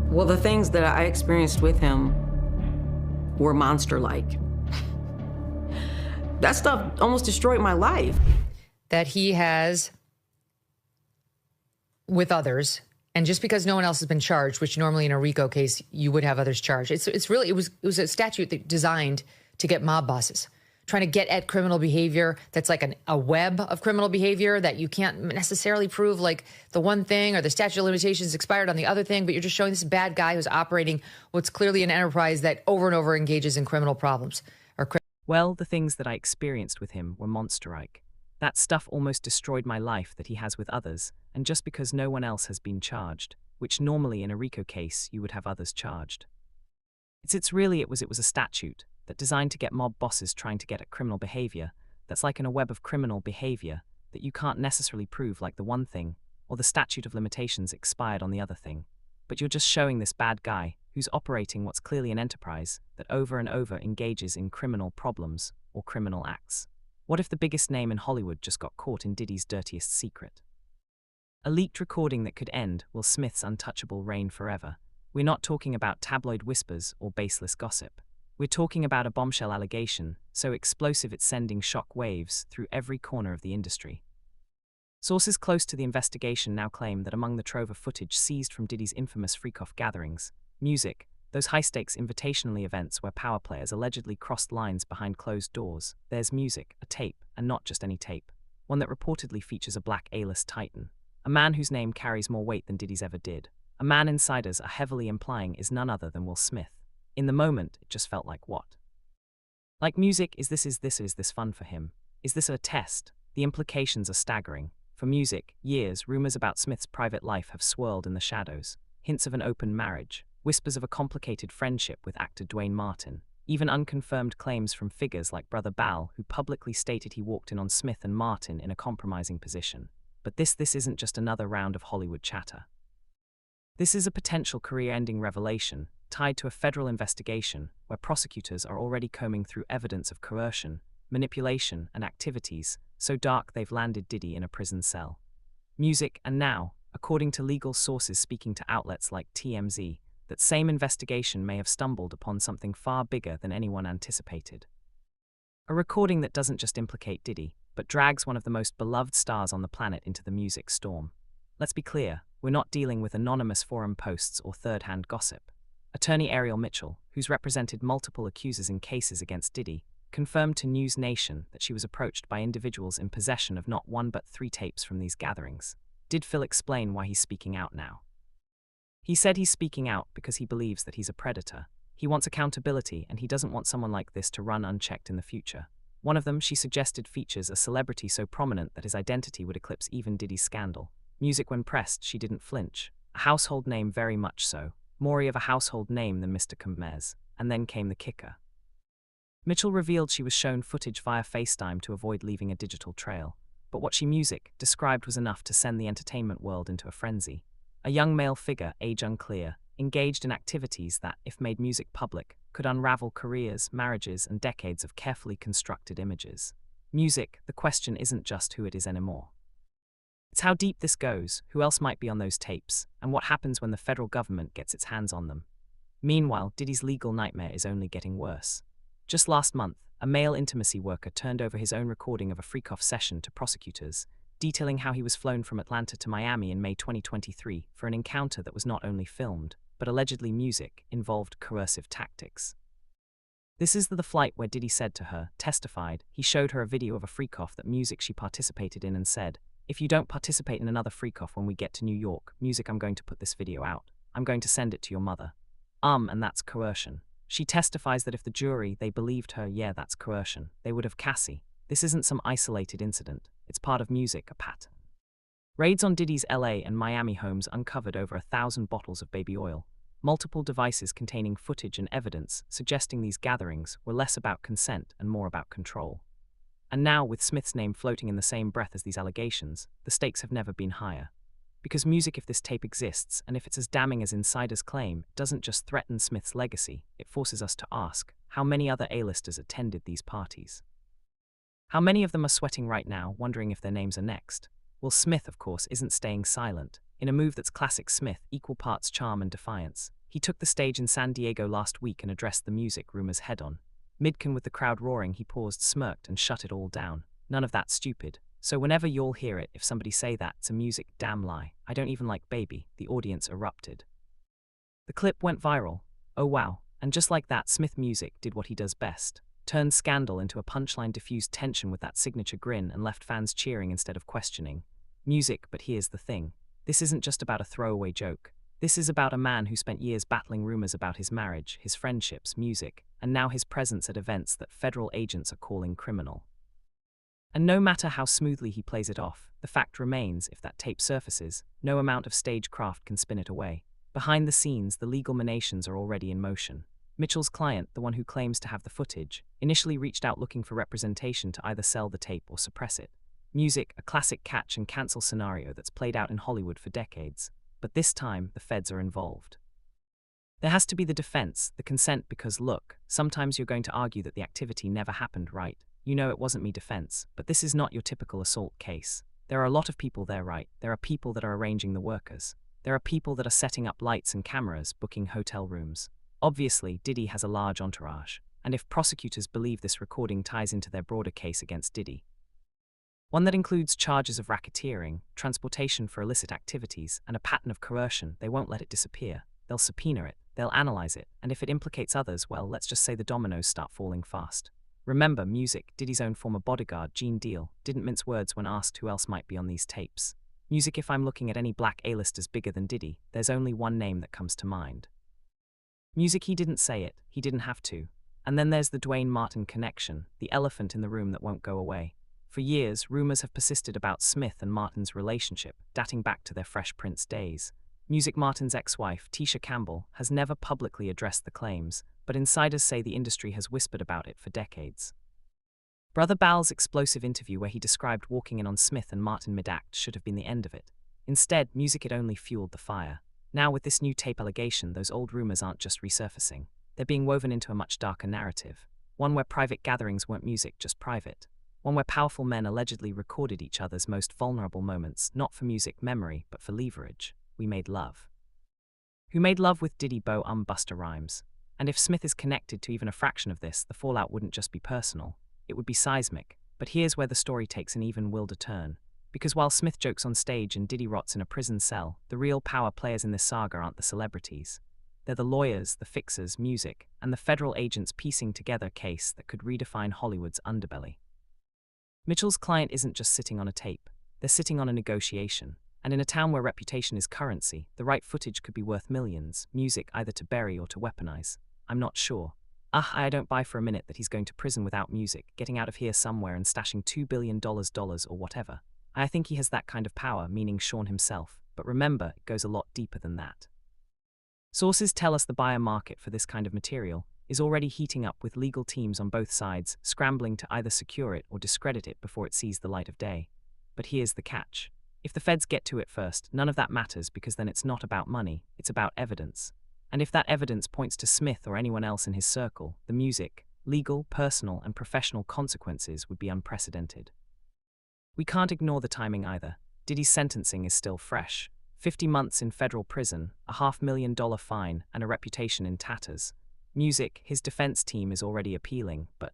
Well, the things that I experienced with him were monster-like. That stuff almost destroyed my life. That he has with others, and just because no one else has been charged, which normally in a RICO case you would have others charged, it was a statute that designed to get mob bosses, trying to get at criminal behavior that's like a web of criminal behavior that you can't necessarily prove, like the one thing or the statute of limitations expired on the other thing, but you're just showing this bad guy who's operating what's clearly an enterprise that over and over engages in criminal problems. Well, the things that I experienced with him were monster-like. That stuff almost destroyed my life that he has with others, and just because no one else has been charged, which normally in a RICO case you would have others charged. It was a statute that designed to get mob bosses trying to get at criminal behavior that's like in a web of criminal behavior that you can't necessarily prove, like the one thing, or the statute of limitations expired on the other thing. But you're just showing this bad guy who's operating what's clearly an enterprise that over and over engages in criminal problems or criminal acts. What if the biggest name in Hollywood just got caught in Diddy's dirtiest secret? A leaked recording that could end Will Smith's untouchable reign forever. We're not talking about tabloid whispers or baseless gossip. We're talking about a bombshell allegation, so explosive it's sending shock waves through every corner of the industry. Sources close to the investigation now claim that among the trove of footage seized from Diddy's infamous freak-off gatherings, music, those high-stakes invitationally events where power players allegedly crossed lines behind closed doors, there's music, a tape, and not just any tape, one that reportedly features a black A-list titan, a man whose name carries more weight than Diddy's ever did, a man insiders are heavily implying is none other than Will Smith. In the moment, it just felt like what? Like music, is this fun for him? Is this a test? The implications are staggering. For music, years, rumors about Smith's private life have swirled in the shadows. Hints of an open marriage, whispers of a complicated friendship with actor Dwayne Martin, even unconfirmed claims from figures like Brother Bal, who publicly stated he walked in on Smith and Martin in a compromising position. But this isn't just another round of Hollywood chatter. This is a potential career-ending revelation, tied to a federal investigation where prosecutors are already combing through evidence of coercion, manipulation, and activities so dark they've landed Diddy in a prison cell. Music, and now, according to legal sources speaking to outlets like TMZ, that same investigation may have stumbled upon something far bigger than anyone anticipated. A recording that doesn't just implicate Diddy, but drags one of the most beloved stars on the planet into the music storm. Let's be clear, we're not dealing with anonymous forum posts or third-hand gossip. Attorney Ariel Mitchell, who's represented multiple accusers in cases against Diddy, confirmed to News Nation that she was approached by individuals in possession of not one but 3 tapes from these gatherings. Did Phil explain why he's speaking out now? He said he's speaking out because he believes that he's a predator. He wants accountability, and he doesn't want someone like this to run unchecked in the future. One of them, she suggested, features a celebrity so prominent that his identity would eclipse even Diddy's scandal. Music, when pressed, she didn't flinch. A household name, very much so. More of a household name than Mr. Gomez. And then came the kicker. Mitchell revealed she was shown footage via FaceTime to avoid leaving a digital trail. But what she music described was enough to send the entertainment world into a frenzy. A young male figure, age unclear, engaged in activities that, if made music public, could unravel careers, marriages, and decades of carefully constructed images. Music, the question isn't just who it is anymore. It's how deep this goes, who else might be on those tapes, and what happens when the federal government gets its hands on them. Meanwhile, Diddy's legal nightmare is only getting worse. Just last month, a male intimacy worker turned over his own recording of a freak-off session to prosecutors, detailing how he was flown from Atlanta to Miami in May 2023 for an encounter that was not only filmed, but allegedly music involved coercive tactics. This is the flight where Diddy said to her, testified, he showed her a video of a freak-off that music she participated in and said, "If you don't participate in another freak-off when we get to New York, music, I'm going to put this video out. I'm going to send it to your mother." And that's coercion. She testifies that if the jury, they believed her, yeah, that's coercion, they would have Cassie. This isn't some isolated incident. It's part of music, a pattern. Raids on Diddy's LA and Miami homes uncovered over 1,000 bottles of baby oil, multiple devices containing footage and evidence suggesting these gatherings were less about consent and more about control. And now, with Smith's name floating in the same breath as these allegations, the stakes have never been higher. Because music, if this tape exists, and if it's as damning as insiders claim, doesn't just threaten Smith's legacy, it forces us to ask, how many other A-listers attended these parties? How many of them are sweating right now, wondering if their names are next? Well, Smith, of course, isn't staying silent. In a move that's classic Smith, equal parts charm and defiance, He took the stage in San Diego last week and addressed the music rumors head-on. Midcan with the crowd roaring, he paused, smirked, and shut it all down. None of that stupid. So whenever you'll hear it, if somebody say that, it's a music damn lie. I don't even like Baby. The audience erupted. The clip went viral. Oh wow. And just like that, Smith Music did what he does best. Turned scandal into a punchline, diffused tension with that signature grin, and left fans cheering instead of questioning. Music, but here's the thing. This isn't just about a throwaway joke. This is about a man who spent years battling rumors about his marriage, his friendships, music, and now his presence at events that federal agents are calling criminal. And no matter how smoothly he plays it off, the fact remains, if that tape surfaces, no amount of stagecraft can spin it away. Behind the scenes, the legal machinations are already in motion. Mitchell's client, the one who claims to have the footage, initially reached out looking for representation to either sell the tape or suppress it. Music, a classic catch and cancel scenario that's played out in Hollywood for decades. But this time, the feds are involved. There has to be the defense, the consent, because look, sometimes you're going to argue that the activity never happened, right? You know, it wasn't me defense, but this is not your typical assault case. There are a lot of people there, right? There are people that are arranging the workers. There are people that are setting up lights and cameras, booking hotel rooms. Obviously, Diddy has a large entourage, and if prosecutors believe this recording ties into their broader case against Diddy, one that includes charges of racketeering, transportation for illicit activities, and a pattern of coercion, they won't let it disappear. They'll subpoena it, they'll analyze it, and if it implicates others, well, let's just say the dominoes start falling fast. Remember, Music, Diddy's own former bodyguard, Gene Deal, didn't mince words when asked who else might be on these tapes. Music, if I'm looking at any black A-listers bigger than Diddy, there's only one name that comes to mind. Music, he didn't say it, he didn't have to. And then there's the Dwayne Martin connection, the elephant in the room that won't go away. For years, rumors have persisted about Smith and Martin's relationship, dating back to their Fresh Prince days. Music, Martin's ex-wife, Tisha Campbell, has never publicly addressed the claims, but insiders say the industry has whispered about it for decades. Brother Bal's explosive interview where he described walking in on Smith and Martin mid-act should have been the end of it. Instead, Music had only fueled the fire. Now with this new tape allegation, those old rumors aren't just resurfacing. They're being woven into a much darker narrative. One where private gatherings weren't music, just private. One where powerful men allegedly recorded each other's most vulnerable moments, not for music memory, but for leverage. We made love. Who made love with Diddy Busta Rhymes? And if Smith is connected to even a fraction of this, the fallout wouldn't just be personal. It would be seismic. But here's where the story takes an even wilder turn. Because while Smith jokes on stage and Diddy rots in a prison cell, the real power players in this saga aren't the celebrities. They're the lawyers, the fixers, music, and the federal agents piecing together a case that could redefine Hollywood's underbelly. Mitchell's client isn't just sitting on a tape. They're sitting on a negotiation. And in a town where reputation is currency, the right footage could be worth millions, music either to bury or to weaponize. I'm not sure. I don't buy for a minute that he's going to prison without music, getting out of here somewhere and stashing $2 billion or whatever. I think he has that kind of power, meaning Sean himself. But remember, it goes a lot deeper than that. Sources tell us the buyer market for this kind of material is already heating up, with legal teams on both sides scrambling to either secure it or discredit it before it sees the light of day. But here's the catch. If the feds get to it first, none of that matters, because then it's not about money, it's about evidence. And if that evidence points to Smith or anyone else in his circle, the music, legal, personal, and professional consequences would be unprecedented. We can't ignore the timing either. Diddy's sentencing is still fresh. 50 months in federal prison, a $500,000 fine, and a reputation in tatters. Music, his defense team is already appealing, but